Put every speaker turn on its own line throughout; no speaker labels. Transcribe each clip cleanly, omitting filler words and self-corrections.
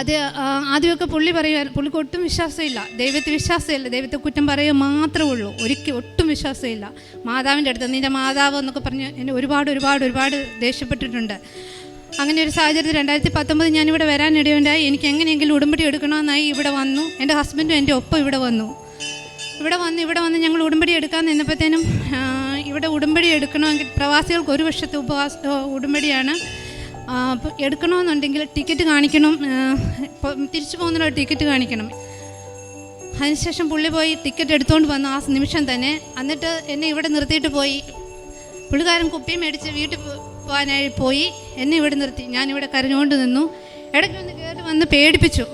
അത് ആദ്യമൊക്കെ പുള്ളിക്ക് ഒട്ടും വിശ്വാസമില്ല, ദൈവത്തെ വിശ്വാസമില്ല, ദൈവത്തെ കുറ്റം പറയുക മാത്രമേ ഉള്ളൂ, ഒട്ടും വിശ്വാസമില്ല. മാതാവിൻ്റെ അടുത്ത് നിൻ്റെ മാതാവ് എന്നൊക്കെ പറഞ്ഞ് എന്നെ ഒരുപാട് ദേഷ്യപ്പെട്ടിട്ടുണ്ട്. അങ്ങനെ ഒരു സാഹചര്യത്തിൽ 2019 ഞാനിവിടെ വരാനിടയുണ്ടായി. എനിക്ക് എങ്ങനെയെങ്കിലും ഉടമ്പടി എടുക്കണമെന്നായി ഇവിടെ വന്നു. എൻ്റെ ഹസ്ബൻഡും എൻ്റെ ഒപ്പം ഇവിടെ വന്നു ഞങ്ങൾ ഉടമ്പടി എടുക്കാൻ നിന്നപ്പോഴത്തേനും ഇവിടെ ഉടമ്പടി എടുക്കണമെങ്കിൽ പ്രവാസികൾക്ക് 1 വർഷത്തെ ഉടമ്പടിയാണ്. എടുക്കണമെന്നുണ്ടെങ്കിൽ ടിക്കറ്റ് കാണിക്കണം, തിരിച്ചു പോകുന്നതിനൊരു ടിക്കറ്റ് കാണിക്കണം. അതിനുശേഷം പുള്ളി പോയി ടിക്കറ്റ് എടുത്തുകൊണ്ട് വന്നു ആ നിമിഷം തന്നെ. എന്നിട്ട് എന്നെ ഇവിടെ നിർത്തിയിട്ട് പോയി. പുള്ളിക്കാരൻ കുപ്പി മേടിച്ച് വീട്ടിൽ പോകാനായി പോയി. എന്നെ ഇവിടെ നിർത്തി. ഞാനിവിടെ കരഞ്ഞുകൊണ്ട് നിന്നു. ഇടയ്ക്കൊന്ന് കയറി വന്ന് പേടിപ്പിച്ചു.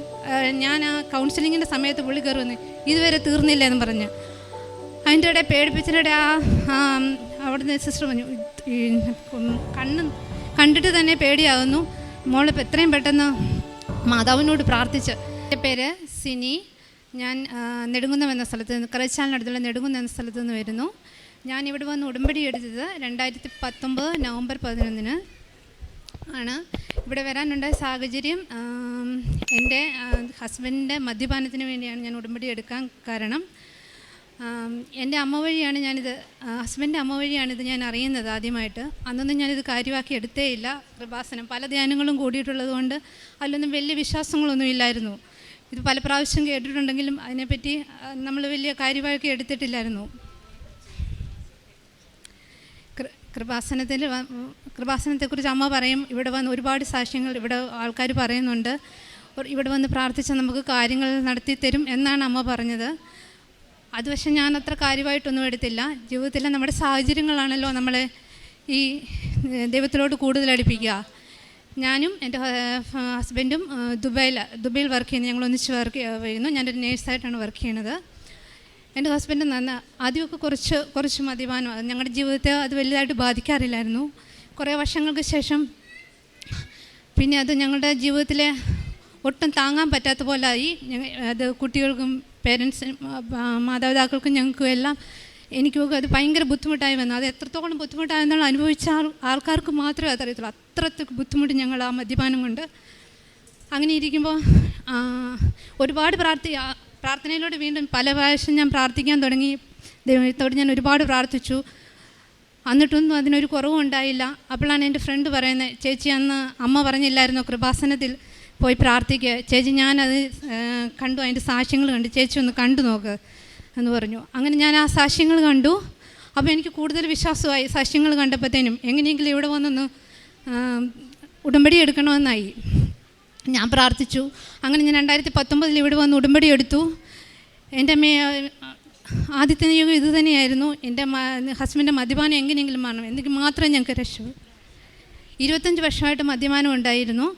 ഞാൻ ആ കൗൺസിലിങ്ങിൻ്റെ സമയത്ത് പുള്ളി കയറി വന്ന് ഇതുവരെ തീർന്നില്ല എന്ന് പറഞ്ഞ് അതിൻ്റെ ഇടയിൽ പേടിപ്പിച്ചതിനിടെ അവിടുന്ന് സിസ്റ്റർ പറഞ്ഞു, കണ്ടിട്ട് തന്നെ പേടിയാകുന്നു, മോളിപ്പോൾ എത്രയും പെട്ടെന്ന് മാതാവിനോട് പ്രാർത്ഥിച്ച്. എൻ്റെ പേര് സിനി. ഞാൻ നെടുങ്കുന്നം എന്ന സ്ഥലത്ത് നിന്ന്, കറച്ചാലിനടുത്തുള്ള നെടുങ്കുന്നം എന്ന സ്ഥലത്ത് നിന്ന് വരുന്നു. ഞാൻ ഇവിടെ വന്ന് ഉടമ്പടി എടുത്തത് 2019 നവംബർ 11 ആണ്. ഇവിടെ വരാനുണ്ടായ സാഹചര്യം എൻ്റെ ഹസ്ബൻഡിൻ്റെ മദ്യപാനത്തിന് വേണ്ടിയാണ് ഞാൻ ഉടമ്പടി എടുക്കാൻ കാരണം. എൻ്റെ അമ്മ വഴിയാണ് ഹസ്ബൻഡിൻ്റെ അമ്മ വഴിയാണിത് ഞാൻ അറിയുന്നത് ആദ്യമായിട്ട്. അന്നൊന്നും ഞാനിത് കാര്യമാക്കി എടുത്തേയില്ല. കൃപാസനം പല ധ്യാനങ്ങളും കൂടിയിട്ടുള്ളത് കൊണ്ട് അതിലൊന്നും വലിയ വിശ്വാസങ്ങളൊന്നും ഇല്ലായിരുന്നു. ഇത് പല പ്രാവശ്യം കേട്ടിട്ടുണ്ടെങ്കിലും അതിനെപ്പറ്റി നമ്മൾ വലിയ കാര്യമാക്കി എടുത്തിട്ടില്ലായിരുന്നു. കൃപാസനത്തെക്കുറിച്ച് അമ്മ പറയും. ഇവിടെ വന്ന് ഒരുപാട് സാക്ഷ്യങ്ങൾ ഇവിടെ ആൾക്കാർ പറയുന്നുണ്ട്. ഇവിടെ വന്ന് പ്രാർത്ഥിച്ചാൽ നമുക്ക് കാര്യങ്ങൾ നടത്തി തരും എന്നാണ് അമ്മ പറഞ്ഞത്. അത് പക്ഷേ ഞാൻ അത്ര കാര്യമായിട്ടൊന്നും എടുത്തില്ല. ജീവിതത്തിലെ നമ്മുടെ സാഹചര്യങ്ങളാണല്ലോ നമ്മളെ ഈ ദൈവത്തിലോട്ട് കൂടുതൽ അടുപ്പിക്കുക. ഞാനും എൻ്റെ ഹസ്ബൻഡും ദുബൈയിൽ വർക്ക് ചെയ്യുന്നു. ഞങ്ങൾ ഒന്നിച്ച് വർക്ക് ചെയ്യുന്നു. ഞാനൊരു നേഴ്സായിട്ടാണ് വർക്ക് ചെയ്യണത്. എൻ്റെ ഹസ്ബൻഡ് ആദ്യമൊക്കെ കുറച്ച് മദ്യപാനം ഞങ്ങളുടെ ജീവിതത്തെ അത് വലുതായിട്ട് ബാധിക്കാറില്ലായിരുന്നു. കുറേ വർഷങ്ങൾക്ക് ശേഷം പിന്നെ അത് ഞങ്ങളുടെ ജീവിതത്തിലെ ഒട്ടും താങ്ങാൻ പറ്റാത്ത പോലായി. അത് കുട്ടികൾക്കും പേരൻസിനും മാതാപിതാക്കൾക്കും ഞങ്ങൾക്കും എല്ലാം എനിക്കൊക്കെ അത് ഭയങ്കര ബുദ്ധിമുട്ടായി വന്നു. അത് എത്രത്തോളം ബുദ്ധിമുട്ടായെന്നുള്ള അനുഭവിച്ച ആൾക്കാർക്ക് മാത്രമേ അതറിയത്തുള്ളൂ. അത്രയ്ക്ക് ബുദ്ധിമുട്ട് ഞങ്ങൾ ആ മദ്യപാനം കൊണ്ട്. അങ്ങനെ ഇരിക്കുമ്പോൾ ഒരുപാട് പ്രാർത്ഥനയിലൂടെ വീണ്ടും പല പ്രാവശ്യം ഞാൻ പ്രാർത്ഥിക്കാൻ തുടങ്ങി. ദൈവത്തോട് ഞാൻ ഒരുപാട് പ്രാർത്ഥിച്ചു. എന്നിട്ടൊന്നും അതിനൊരു കുറവും ഉണ്ടായില്ല. അപ്പോഴാണ് എൻ്റെ ഫ്രണ്ട് പറയുന്നത്, ചേച്ചി അന്ന് അമ്മ പറഞ്ഞില്ലായിരുന്നോ കൃപാസനത്തിൽ പോയി പ്രാർത്ഥിക്കുക, ചേച്ചി ഞാനത് കണ്ടു, അതിൻ്റെ സാക്ഷ്യങ്ങൾ കണ്ടു, ചേച്ചി ഒന്ന് കണ്ടു നോക്ക് എന്ന് പറഞ്ഞു. അങ്ങനെ ഞാൻ ആ സാക്ഷ്യങ്ങൾ കണ്ടു. അപ്പോൾ എനിക്ക് കൂടുതൽ വിശ്വാസമായി. സാക്ഷ്യങ്ങൾ കണ്ടപ്പോഴത്തേനും എങ്ങനെയെങ്കിലും ഇവിടെ വന്നൊന്ന് ഉടമ്പടി എടുക്കണമെന്നായി. ഞാൻ പ്രാർത്ഥിച്ചു. അങ്ങനെ ഞാൻ 2019 ഇവിടെ വന്ന് ഉടമ്പടി എടുത്തു. എൻ്റെ ആദ്യത്തെ യുഗം ഇത് തന്നെയായിരുന്നു. എൻ്റെ ഹസ്ബൻഡിൻ്റെ മദ്യപാനം എങ്ങനെയെങ്കിലും മാറണം, എന്നെങ്കിൽ മാത്രമേ ഞങ്ങൾക്ക് രക്ഷപ്പെട്ടു. 25 വർഷമായിട്ട് മദ്യപാനം ഉണ്ടായിരുന്നു.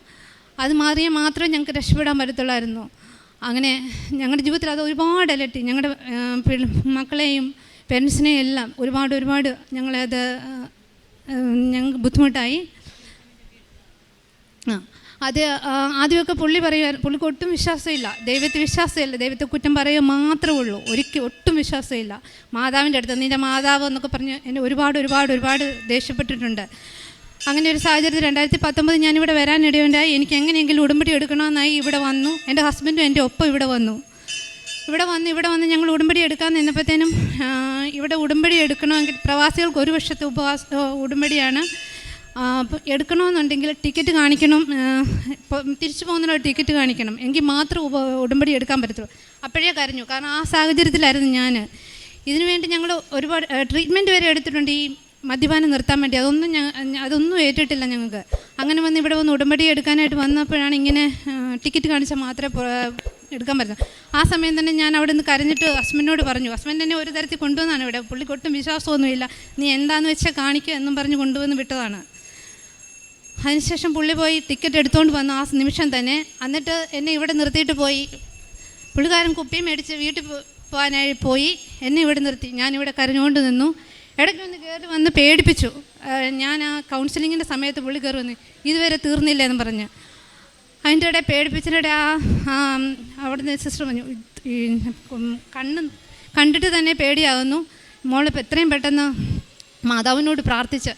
അത് മാറിയാൽ മാത്രമേ ഞങ്ങൾക്ക് രക്ഷപ്പെടാൻ പറ്റത്തുള്ളായിരുന്നു. അങ്ങനെ ഞങ്ങളുടെ ജീവിതത്തിൽ അത് ഒരുപാട് അലട്ടി. ഞങ്ങളുടെ മക്കളെയും പേരൻസിനെയും എല്ലാം ഒരുപാട് ഞങ്ങളത് ഞങ്ങൾക്ക് ബുദ്ധിമുട്ടായി. അത് ആദ്യമൊക്കെ പുള്ളിക്ക് ഒട്ടും വിശ്വാസമില്ല, ദൈവത്തെ വിശ്വാസമില്ല, ദൈവത്തെ കുറ്റം പറയുക മാത്രമേ ഉള്ളൂ, ഒട്ടും വിശ്വാസമില്ല. മാതാവിൻ്റെ അടുത്ത് നിൻ്റെ മാതാവ് എന്നൊക്കെ പറഞ്ഞ് എന്നെ ഒരുപാട് ദേഷ്യപ്പെട്ടിട്ടുണ്ട്. അങ്ങനെ ഒരു സാഹചര്യത്തിൽ 2019 ഞാനിവിടെ വരാനിടയുണ്ടായി. എനിക്ക് എങ്ങനെയെങ്കിലും ഉടമ്പടി എടുക്കണമെന്നായി ഇവിടെ വന്നു. എൻ്റെ ഹസ്ബൻഡും എൻ്റെ ഒപ്പം ഇവിടെ വന്നു ഞങ്ങൾ ഉടമ്പടി എടുക്കാൻ നിന്നപ്പോഴത്തേനും ഇവിടെ ഉടമ്പടി എടുക്കണമെങ്കിൽ പ്രവാസികൾക്ക് 1 വർഷത്തെ ഉടമ്പടിയാണ്. എടുക്കണമെന്നുണ്ടെങ്കിൽ ടിക്കറ്റ് കാണിക്കണം, തിരിച്ചു പോകുന്നതിനൊരു ടിക്കറ്റ് കാണിക്കണം, എങ്കിൽ മാത്രം ഉടമ്പടി എടുക്കാൻ പറ്റത്തുള്ളൂ. അപ്പോഴേ കരഞ്ഞു. കാരണം ആ സാഹചര്യത്തിലായിരുന്നു ഞാൻ. ഇതിനുവേണ്ടി ഞങ്ങൾ ഒരുപാട് ട്രീറ്റ്മെൻറ്റ് വരെ എടുത്തിട്ടുണ്ട് ഈ മദ്യപാനം നിർത്താൻ വേണ്ടി. അതൊന്നും ഏറ്റിട്ടില്ല ഞങ്ങൾക്ക്. അങ്ങനെ വന്ന് ഇവിടെ വന്ന് ഉടമ്പടി എടുക്കാനായിട്ട് വന്നപ്പോഴാണ് ഇങ്ങനെ ടിക്കറ്റ് കാണിച്ചാൽ മാത്രമേ എടുക്കാൻ പറ്റുന്നത്. ആ സമയം തന്നെ ഞാൻ അവിടെ നിന്ന് കരഞ്ഞിട്ട് ഹസ്ബൻഡിനോട് പറഞ്ഞു. ഹസ്ബൻഡ് എന്നെ ഒരു തരത്തിൽ കൊണ്ടുവന്നാണ് ഇവിടെ. പുള്ളിക്കൊട്ടും വിശ്വാസമൊന്നുമില്ല. നീ എന്താണെന്ന് വെച്ചാൽ കാണിക്കുക എന്നും പറഞ്ഞ് കൊണ്ടുവന്ന് വിട്ടതാണ്. അതിനുശേഷം പുള്ളി പോയി ടിക്കറ്റ് എടുത്തുകൊണ്ട് വന്നു ആ നിമിഷം തന്നെ. എന്നിട്ട് എന്നെ ഇവിടെ നിർത്തിയിട്ട് പോയി. പുള്ളിക്കാരൻ കുപ്പി മേടിച്ച് വീട്ടിൽ പോകാനായി പോയി. എന്നെ ഇവിടെ നിർത്തി. ഞാനിവിടെ കരഞ്ഞുകൊണ്ട് നിന്നു. ഇടയ്ക്കൊന്ന് കയറി വന്ന് പേടിപ്പിച്ചു. ഞാൻ ആ കൗൺസിലിങ്ങിൻ്റെ സമയത്ത് പുള്ളി കയറി വന്ന് ഇതുവരെ തീർന്നില്ല എന്ന് പറഞ്ഞ് അതിൻ്റെ ഇടയിൽ പേടിപ്പിച്ചതിനിടെ അവിടുന്ന് സിസ്റ്റർ പറഞ്ഞു, കണ്ടിട്ട് തന്നെ പേടിയാകുന്നു, മോളിപ്പോൾ എത്രയും പെട്ടെന്ന് മാതാവിനോട് പ്രാർത്ഥിച്ച്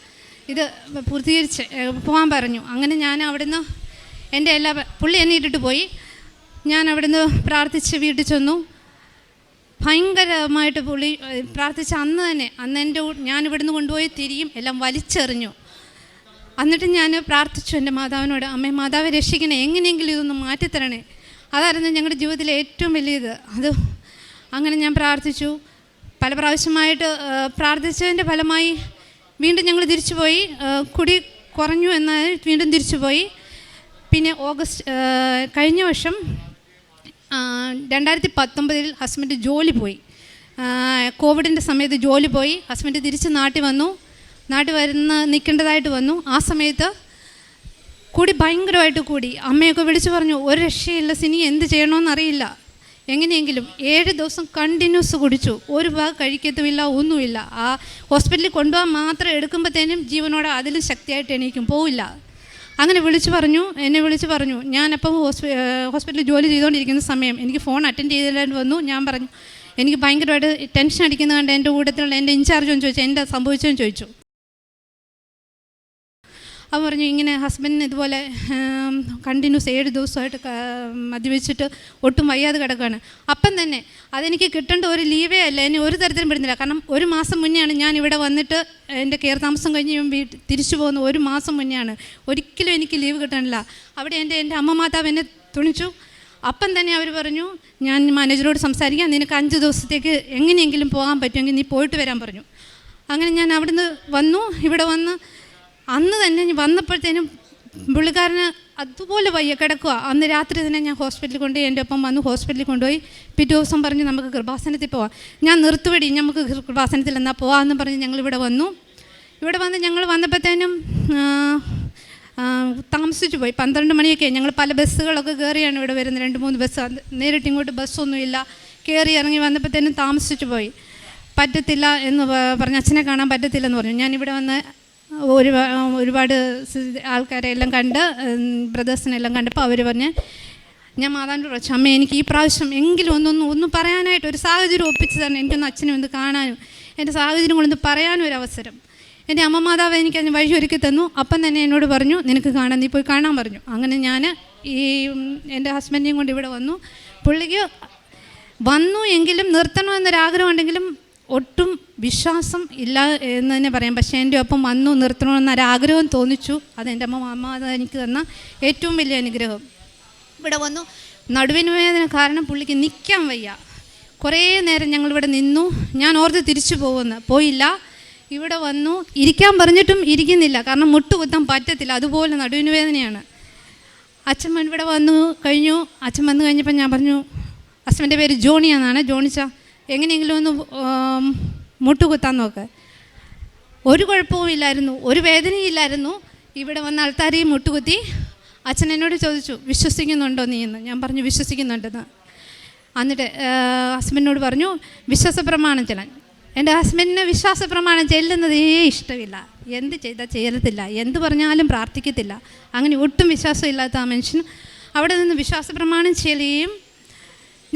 ഇത് പൂർത്തീകരിച്ച് പോകാൻ പറഞ്ഞു. അങ്ങനെ ഞാൻ അവിടുന്ന് എൻ്റെ പുള്ളി എന്നെ ഇട്ടിട്ട് പോയി. ഞാൻ അവിടുന്ന് പ്രാർത്ഥിച്ച് വീട്ടിൽ ചെന്നു. ഭയങ്കരമായിട്ട് പുള്ളി പ്രാർത്ഥിച്ച അന്ന് ഞാൻ ഇവിടുന്ന് കൊണ്ടുപോയി തിരിയും എല്ലാം വലിച്ചെറിഞ്ഞു. എന്നിട്ട് ഞാൻ പ്രാർത്ഥിച്ചു എൻ്റെ മാതാവിനോട്, അമ്മേ മാതാവെ രക്ഷിക്കണേ, എങ്ങനെയെങ്കിലും ഇതൊന്ന് മാറ്റിത്തരണേ. അതായിരുന്നു ഞങ്ങളുടെ ജീവിതത്തിലെ ഏറ്റവും വലിയത്. അങ്ങനെ ഞാൻ പ്രാർത്ഥിച്ചു. പല പ്രാവശ്യമായിട്ട് പ്രാർത്ഥിച്ചതിൻ്റെ ഫലമായി വീണ്ടും ഞങ്ങൾ തിരിച്ചുപോയി. കുടി കുറഞ്ഞു എന്നാൽ വീണ്ടും തിരിച്ചുപോയി. പിന്നെ കഴിഞ്ഞ വർഷം 2019 ഹസ്ബൻഡ് ജോലി പോയി. കോവിഡിൻ്റെ സമയത്ത് ജോലി പോയി. ഹസ്ബൻഡ് തിരിച്ച് നാട്ടിൽ നിൽക്കേണ്ടതായിട്ട് വന്നു. ആ സമയത്ത് ഭയങ്കരമായിട്ട് കൂടി. അമ്മയൊക്കെ വിളിച്ചു പറഞ്ഞു, ഒരു രക്ഷയില്ല സിനി, എന്ത് ചെയ്യണമെന്നറിയില്ല. എങ്ങനെയെങ്കിലും 7 ദിവസം കണ്ടിന്യൂസ് കുടിച്ചു. ഒരു ഭാഗം കഴിക്കത്തുമില്ല, ഒന്നുമില്ല. ആ ഹോസ്പിറ്റലിൽ കൊണ്ടുപോകാൻ മാത്രം എടുക്കുമ്പോഴത്തേനും ജീവനോടെ അതിലും ശക്തിയായിട്ട് എണീക്കും, പോവില്ല. അങ്ങനെ എന്നെ വിളിച്ചു പറഞ്ഞു. ഞാനപ്പോൾ ഹോസ്പിറ്റലിൽ ജോലി ചെയ്തുകൊണ്ടിരിക്കുന്ന സമയം എനിക്ക് ഫോൺ അറ്റൻഡ് ചെയ്തിട്ട് വന്നു. ഞാൻ പറഞ്ഞു, എനിക്ക് ഭയങ്കരമായിട്ട് ടെൻഷൻ അടിക്കുന്നത് കണ്ട് എൻ്റെ കൂട്ടത്തിലുള്ള എൻ്റെ ഇൻചാർജ് ഒന്ന് ചോദിച്ചു, എന്താ സംഭവിച്ചതെന്ന് ചോദിച്ചു. അവൻ പറഞ്ഞു, ഇങ്ങനെ ഹസ്ബൻഡിന് ഇതുപോലെ കണ്ടിന്യൂസ് 7 ദിവസമായിട്ട് മദ്യപിച്ചിട്ട് ഒട്ടും വയ്യാതെ കിടക്കുകയാണ്. അപ്പം തന്നെ അതെനിക്ക് കിട്ടേണ്ട ഒരു ലീവേ അല്ല, എന്നെ ഒരു തരത്തിലും പെടുന്നില്ല. കാരണം 1 മാസം മുന്നെയാണ് ഞാൻ ഇവിടെ വന്നിട്ട് എൻ്റെ കെയർ താമസം കഴിഞ്ഞ് തിരിച്ചു പോകുന്ന 1 മാസം മുന്നെയാണ്. ഒരിക്കലും എനിക്ക് ലീവ് കിട്ടണില്ല. അവിടെ എൻ്റെ അമ്മ മാതാവ് എന്നെ തുണിച്ചു. അപ്പം തന്നെ അവർ പറഞ്ഞു, ഞാൻ മാനേജറോട് സംസാരിക്കാം, നിനക്ക് 5 ദിവസത്തേക്ക് എങ്ങനെയെങ്കിലും പോകാൻ പറ്റുമെങ്കിൽ നീ പോയിട്ട് വരാൻ പറഞ്ഞു. അങ്ങനെ ഞാൻ അവിടുന്ന് വന്നു. ഇവിടെ വന്ന് അന്ന് തന്നെ വന്നപ്പോഴത്തേനും പുള്ളിക്കാരന് അതുപോലെ വയ്യ കിടക്കുക. അന്ന് രാത്രി തന്നെ ഞാൻ ഹോസ്പിറ്റലിൽ കൊണ്ടുപോയി, എൻ്റെ ഒപ്പം വന്നു ഹോസ്പിറ്റലിൽ കൊണ്ടുപോയി. പിറ്റേ ദിവസം പറഞ്ഞ് നമുക്ക് കൃപാസനത്തിൽ പോവാം. ഞാൻ നിർത്തുവടി, നമുക്ക് കൃപാസനത്തിൽ എന്നാൽ പോവാമെന്ന് പറഞ്ഞ് ഞങ്ങളിവിടെ വന്നു. ഞങ്ങൾ വന്നപ്പോഴത്തേനും താമസിച്ചു പോയി. 12 മണിയൊക്കെ ഞങ്ങൾ പല ബസ്സുകളൊക്കെ കയറിയാണ് ഇവിടെ വരുന്നത്. 2-3 ബസ്, നേരിട്ട് ഇങ്ങോട്ട് ബസ്സൊന്നുമില്ല. കയറി ഇറങ്ങി വന്നപ്പോഴത്തേനും താമസിച്ചു പോയി. പറ്റത്തില്ല എന്ന് പറഞ്ഞ്, അച്ഛനെ കാണാൻ പറ്റത്തില്ലെന്ന് പറഞ്ഞു. ഞാനിവിടെ വന്ന് ഒരുപാട് ആൾക്കാരെല്ലാം കണ്ട്, ബ്രദേഴ്സിനെല്ലാം കണ്ടപ്പോൾ അവർ പറഞ്ഞ്, ഞാൻ മാതാവിൻ്റെ പറഞ്ഞു, അമ്മ എനിക്ക് ഈ പ്രാവശ്യം എങ്കിലും ഒന്നും പറയാനായിട്ട് ഒരു സാഹചര്യം ഒപ്പിച്ച് തന്നെ, എനിക്കൊന്ന് അച്ഛനെ ഒന്ന് കാണാനും എൻ്റെ സാഹചര്യങ്ങളൊന്ന് പറയാനും ഒരു അവസരം. എൻ്റെ അമ്മ മാതാവ് എനിക്കതിന് വഴി ഒരുക്കി തന്നു. അപ്പം തന്നെ എന്നോട് പറഞ്ഞു, നിനക്ക് കാണാൻ, നീ പോയി കാണാൻ പറഞ്ഞു. അങ്ങനെ ഞാൻ എൻ്റെ ഹസ്ബൻഡിനെയും കൊണ്ട് ഇവിടെ വന്നു. പുള്ളിക്ക് വന്നു എങ്കിലും നിർത്തണമെന്നൊരാഗ്രഹം ഉണ്ടെങ്കിലും ഒട്ടും വിശ്വാസം ഇല്ല എന്ന് തന്നെ പറയാം. പക്ഷേ എൻ്റെ ഒപ്പം വന്നു നിർത്തണമെന്നൊരാഗ്രഹം തോന്നിച്ചു. അതെൻ്റെ അമ്മ എനിക്ക് തന്ന ഏറ്റവും വലിയ അനുഗ്രഹം. ഇവിടെ വന്നു, നടുവിന് വേദന കാരണം പുള്ളിക്ക് നിൽക്കാൻ വയ്യ. കുറേ നേരം ഞങ്ങളിവിടെ നിന്നു. ഞാൻ ഓർത്ത് തിരിച്ചു പോയില്ല. ഇവിടെ വന്നു ഇരിക്കാൻ പറഞ്ഞിട്ടും ഇരിക്കുന്നില്ല, കാരണം മുട്ടുകുത്താൻ പറ്റത്തില്ല, അതുപോലെ നടുവിന് വേദനയാണ്. അച്ഛൻ ഇവിടെ വന്നു കഴിഞ്ഞു. അച്ഛൻ വന്നു കഴിഞ്ഞപ്പോൾ ഞാൻ പറഞ്ഞു, ഹസ്ബൻ്റെ പേര് ജോണിയാന്നാണ്. ജോണിച്ച എങ്ങനെയെങ്കിലും ഒന്ന് മുട്ടുകുത്താൻ നോക്ക്. ഒരു കുഴപ്പവും ഇല്ലായിരുന്നു, ഒരു വേദനയില്ലായിരുന്നു. ഇവിടെ വന്ന ആൾക്കാരെയും മുട്ടുകുത്തി. അച്ഛൻ എന്നോട് ചോദിച്ചു, വിശ്വസിക്കുന്നുണ്ടോ നീ എന്ന്? ഞാൻ പറഞ്ഞു വിശ്വസിക്കുന്നുണ്ടെന്ന്. എന്നിട്ട് ഹസ്ബൻഡിനോട് പറഞ്ഞു വിശ്വാസ പ്രമാണം ചെല്ലാൻ. എൻ്റെ ഹസ്ബൻഡിന് വിശ്വാസ പ്രമാണം ചെല്ലുന്നതേ ഇഷ്ടമില്ല. എന്ത് ചെയ്താൽ ചെയ്യത്തില്ല, എന്ത് പറഞ്ഞാലും പ്രാർത്ഥിക്കത്തില്ല. അങ്ങനെ ഒട്ടും വിശ്വാസമില്ലാത്ത ആ മനുഷ്യൻ അവിടെ നിന്ന് വിശ്വാസ പ്രമാണം ചെല്ലുകയും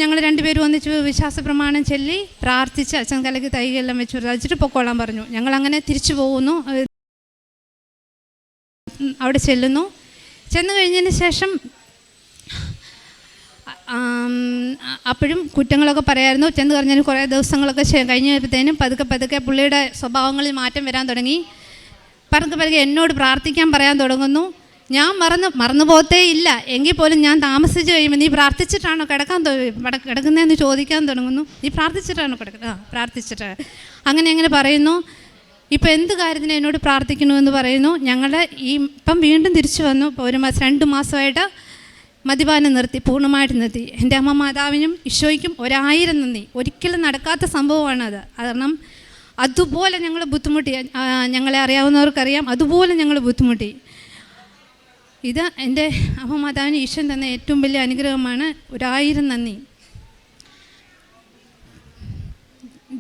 ഞങ്ങൾ 2 പേരും ഒന്നിച്ച് വിശ്വാസ പ്രമാണം ചൊല്ലി പ്രാർത്ഥിച്ച് അച്ഛൻ കലക്ക് തൈകളെല്ലാം വെച്ച് പ്രാർത്ഥിച്ചിട്ട് പൊക്കോളാൻ പറഞ്ഞു. ഞങ്ങളങ്ങനെ തിരിച്ചു പോകുന്നു. അവിടെ ചെന്ന് കഴിഞ്ഞതിന് ശേഷം അപ്പോഴും കുറ്റങ്ങളൊക്കെ പറയായിരുന്നു. ചെന്ന് പറഞ്ഞതിന് കുറേ ദിവസങ്ങളൊക്കെ കഴിഞ്ഞപ്പോഴത്തേനും പതുക്കെ പുള്ളിയുടെ സ്വഭാവങ്ങളിൽ മാറ്റം വരാൻ തുടങ്ങി. പതുക്കെ എന്നോട് പ്രാർത്ഥിക്കാൻ പറയാൻ തുടങ്ങുന്നു. ഞാൻ മറന്നു പോകത്തേ ഇല്ല. എങ്കിൽ പോലും ഞാൻ താമസിച്ച് കഴിയുമ്പോൾ നീ പ്രാർത്ഥിച്ചിട്ടാണോ കിടക്കുന്നതെന്ന് ചോദിക്കാൻ തുടങ്ങുന്നു. നീ പ്രാർത്ഥിച്ചിട്ടാണോ കിടക്കുന്നത്? പ്രാർത്ഥിച്ചിട്ട് അങ്ങനെ പറയുന്നു. ഇപ്പം എന്ത് കാര്യത്തിന് എന്നോട് പ്രാർത്ഥിക്കണമെന്ന് പറയുന്നു. ഇപ്പം വീണ്ടും തിരിച്ചു വന്നു. ഇപ്പോൾ 2 മാസമായിട്ട് മദ്യപാനം പൂർണ്ണമായിട്ട് നിർത്തി. എൻ്റെ അമ്മ മാതാവിനും ഈശോയ്ക്കും 1000 നന്ദി. ഒരിക്കലും നടക്കാത്ത സംഭവമാണത്. കാരണം അതുപോലെ ഞങ്ങൾ ബുദ്ധിമുട്ടി. ഞങ്ങളെ അറിയാവുന്നവർക്കറിയാം, അതുപോലെ ഞങ്ങൾ ബുദ്ധിമുട്ടി. ഇത് എൻ്റെ അമ്മ മാതാവിന് ഈശ്വരൻ തന്ന ഏറ്റവും വലിയ അനുഗ്രഹമാണ്. 1000 നന്ദി.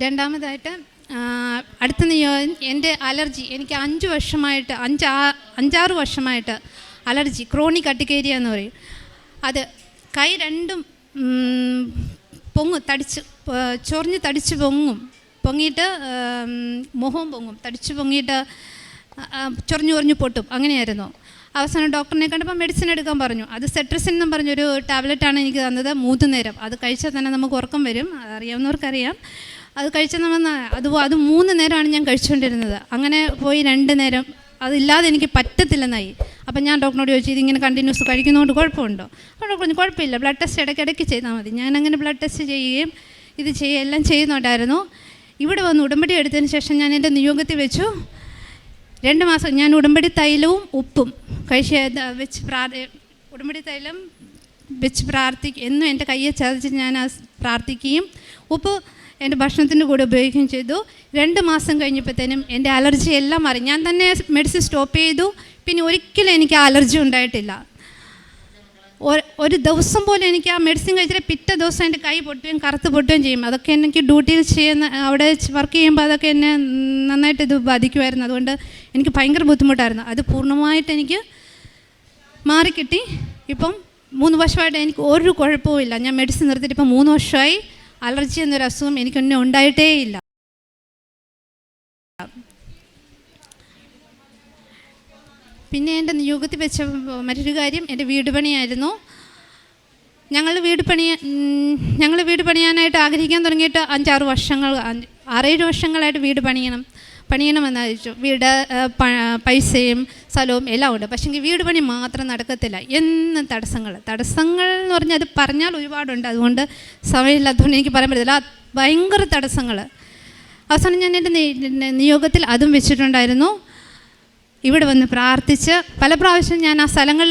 രണ്ടാമതായിട്ട് അടുത്ത എൻ്റെ അലർജി. എനിക്ക് 5-6 വർഷമായിട്ട് അലർജി, ക്രോണിക് അട്ടിക്കേരിയ എന്ന് പറയും. അത് കൈ രണ്ടും ചൊറിഞ്ഞ് തടിച്ച് പൊങ്ങിയിട്ട് മുഖവും പൊങ്ങും, തടിച്ച് പൊങ്ങിയിട്ട് ചൊറിഞ്ഞു പൊട്ടും, അങ്ങനെയായിരുന്നു. അവസാനം ഡോക്ടറിനെ കണ്ടപ്പോൾ മെഡിസിൻ എടുക്കാൻ പറഞ്ഞു. അത് സെട്രസിൻ എന്നും പറഞ്ഞൊരു ടാബ്ലറ്റാണ് എനിക്ക് തന്നത് 3 നേരം. അത് കഴിച്ചാൽ തന്നെ നമുക്ക് ഉറക്കം വരും, അറിയാവുന്നവർക്കറിയാം. അത് കഴിച്ചാൽ അത് 3 നേരമാണ് ഞാൻ കഴിച്ചുകൊണ്ടിരുന്നത്. അങ്ങനെ പോയി 2 നേരം അതില്ലാതെ എനിക്ക് പറ്റത്തില്ലെന്നായി. അപ്പം ഞാൻ ഡോക്ടറിനോട് ചോദിച്ചു, ഇതിങ്ങനെ കണ്ടിന്യൂസ് കഴിക്കുന്നതുകൊണ്ട് കുഴപ്പമുണ്ടോ? അപ്പോൾ ഡോക്ടർ പറഞ്ഞു കുഴപ്പമില്ല, ബ്ലഡ് ടെസ്റ്റ് ഇടയ്ക്കിടയ്ക്ക് ചെയ്താൽ മതി. ഞാനങ്ങനെ ബ്ലഡ് ടെസ്റ്റ് ചെയ്യുകയും എല്ലാം ചെയ്യുന്നുണ്ടായിരുന്നു. ഇവിടെ വന്ന് ഉടമ്പടി എടുത്തതിന് ശേഷം ഞാൻ എൻ്റെ നിയോഗത്തിൽ വെച്ചു 2 മാസം ഞാൻ ഉടമ്പടി തൈലവും ഉപ്പും ഉടമ്പടി തൈലം വെച്ച് എന്നും എൻ്റെ കയ്യെ ചതച്ച് ഞാൻ പ്രാർത്ഥിക്കുകയും ഉപ്പ് എൻ്റെ ഭക്ഷണത്തിൻ്റെ കൂടെ ഉപയോഗിക്കുകയും ചെയ്തു. 2 മാസം കഴിഞ്ഞപ്പോഴത്തേനും എൻ്റെ അലർജി എല്ലാം മാറി. ഞാൻ തന്നെ മെഡിസിൻ സ്റ്റോപ്പ് ചെയ്തു. പിന്നെ ഒരിക്കലും എനിക്ക് അലർജി ഉണ്ടായിട്ടില്ല. ഒരു ദിവസം പോലും എനിക്ക് ആ മെഡിസിൻ കഴിച്ചിട്ട് പിറ്റേ ദിവസം എൻ്റെ കൈ പൊട്ടുകയും കറുത്ത് പൊട്ടുകയും ചെയ്യും. അതൊക്കെ എനിക്ക് ഡ്യൂട്ടിയിൽ അവിടെ വർക്ക് ചെയ്യുമ്പോൾ അതൊക്കെ എന്നെ നന്നായിട്ട് ഇത് ബാധിക്കുമായിരുന്നു. അതുകൊണ്ട് എനിക്ക് ഭയങ്കര ബുദ്ധിമുട്ടായിരുന്നു. അത് പൂർണ്ണമായിട്ട് എനിക്ക് മാറിക്കിട്ടി. ഇപ്പം 3 വർഷമായിട്ട് എനിക്ക് ഒരു കുഴപ്പവുമില്ല. ഞാൻ മെഡിസിൻ നിർത്തിയിട്ട് ഇപ്പം 3 വർഷമായി. അലർജി എന്നൊരു അസുഖം എനിക്കൊന്നും ഉണ്ടായിട്ടേ ഇല്ല. പിന്നെ എൻ്റെ നിയോഗത്തിൽ വെച്ച മറ്റൊരു കാര്യം എൻ്റെ വീട് പണിയായിരുന്നു. ഞങ്ങൾ വീട് പണിയാനായിട്ട് ആഗ്രഹിക്കാൻ തുടങ്ങിയിട്ട് 6-7 വർഷങ്ങളായിട്ട് വീട് പണിയണമെന്നായിരിച്ചു. വീട് പൈസയും സ്ഥലവും എല്ലാം ഉണ്ട്. പക്ഷേ വീട് പണി മാത്രം നടക്കത്തില്ല. എന്നും തടസ്സങ്ങൾ എന്ന് പറഞ്ഞാൽ അത് പറഞ്ഞാൽ ഒരുപാടുണ്ട്. അതുകൊണ്ട് സമയമില്ലാത്തതുകൊണ്ട് എനിക്ക് പറയാൻ പറ്റത്തില്ല. ഭയങ്കര തടസ്സങ്ങൾ. അവസാനം ഞാൻ എൻ്റെ നിയോഗത്തിൽ അതും വെച്ചിട്ടുണ്ടായിരുന്നു. ഇവിടെ വന്ന് പ്രാർത്ഥിച്ച് പല പ്രാവശ്യം ഞാൻ ആ സ്ഥലങ്ങൾ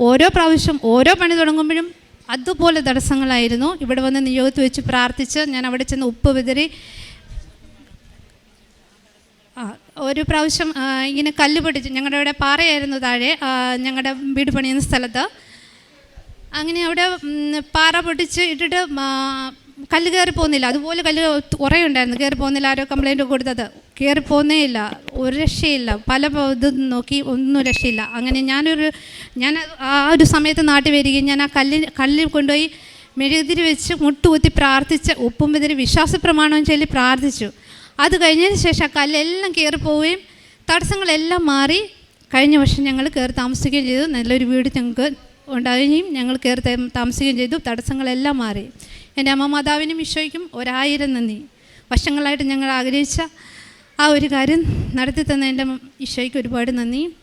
ഓരോ പ്രാവശ്യം ഓരോ പണി തുടങ്ങുമ്പോഴും അതുപോലെ തടസ്സങ്ങളായിരുന്നു. ഇവിടെ വന്ന് നിയോഗത്തിൽ വെച്ച് പ്രാർത്ഥിച്ച് ഞാൻ അവിടെ ചെന്ന് ഉപ്പ് വിതറി. ഒരു പ്രാവശ്യം ഇങ്ങനെ കല്ല് പൊട്ടിച്ച്, ഞങ്ങളുടെ ഇവിടെ പാറയായിരുന്നു താഴെ, ഞങ്ങളുടെ വീട് പണിയുന്ന സ്ഥലത്ത്. അങ്ങനെ അവിടെ പാറ പൊട്ടിച്ച് ഇട്ടിട്ട് കല്ല് കയറി പോകുന്നില്ല. അതുപോലെ കല്ല് കുറേ ഉണ്ടായിരുന്നു, കയറി പോകുന്നില്ല. ആരോ കംപ്ലൈൻറ്റ് കൊടുത്തത് കയറി പോകുന്നേ ഇല്ല, ഒരു രക്ഷയില്ല. പല ഇത് നോക്കി ഒന്നും രക്ഷയില്ല. അങ്ങനെ ഞാൻ ആ ഒരു സമയത്ത് നാട്ടിൽ വരികയും ഞാൻ ആ കല്ലിൽ കൊണ്ടുപോയി മെഴുകുതിരി വെച്ച് മുട്ടുകുത്തി പ്രാർത്ഥിച്ച് ഉപ്പും വിതറി വിശ്വാസ പ്രമാണവും ചൊല്ലി പ്രാർത്ഥിച്ചു. അത് കഴിഞ്ഞതിന് ശേഷം ആ കല്ലെല്ലാം കയറിപ്പോവുകയും തടസ്സങ്ങളെല്ലാം മാറി. കഴിഞ്ഞ വർഷം ഞങ്ങൾ കയറി താമസിക്കുകയും ചെയ്തു. നല്ലൊരു വീട് ഞങ്ങൾക്ക് ഉണ്ടാവുകയും ഞങ്ങൾ കയറി താമസിക്കുകയും ചെയ്തു. തടസ്സങ്ങളെല്ലാം മാറി. എൻ്റെ അമ്മ മാതാവിനും ഈശോയ്ക്കും 1000 നന്ദി. വർഷങ്ങളായിട്ട് ഞങ്ങൾ ആഗ്രഹിച്ച ആ ഒരു കാര്യം നടത്തി തന്ന എൻ്റെ ഈശോയ്ക്ക് ഒരുപാട് നന്ദി.